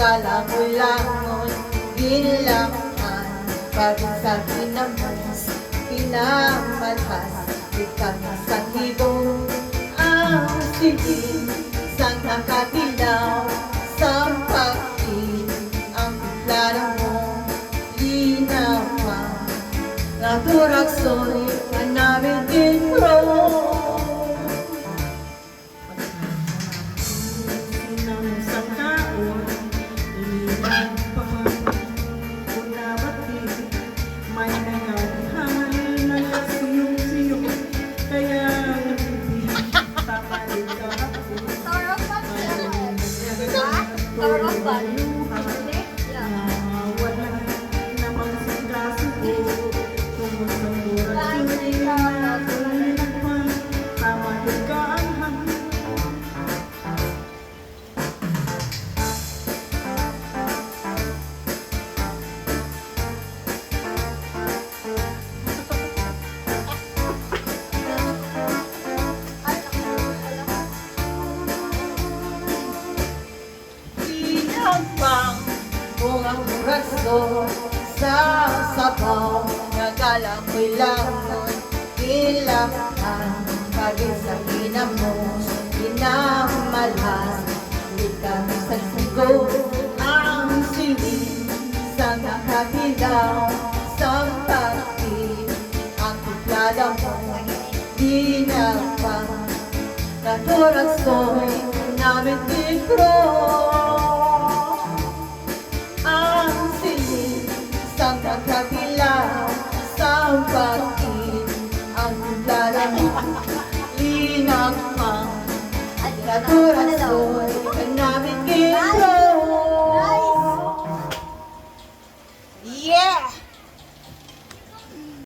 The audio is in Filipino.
nagalangoy-langoy, ginlakan, pagod sa kinamos, pinamalhas, ikang sa tibong, ang siling, sa nakatilaw, sa pagkin, ang klaro mo, linawan, naturaksoy, namin intro. Tower of Fun. Pang bungang raso sa sabaw, nagalangoy-langoy, ilakan, pagin sa kinamos, pinamalhas, ikang sa sigo, ang siling, sa nakatilaw, sa pagkin, ang tuklada mo, dinapang, naturaksoy, namin ikro. Sa kakabilang, sa pagkin, ang larang, linang pang, naturasoy,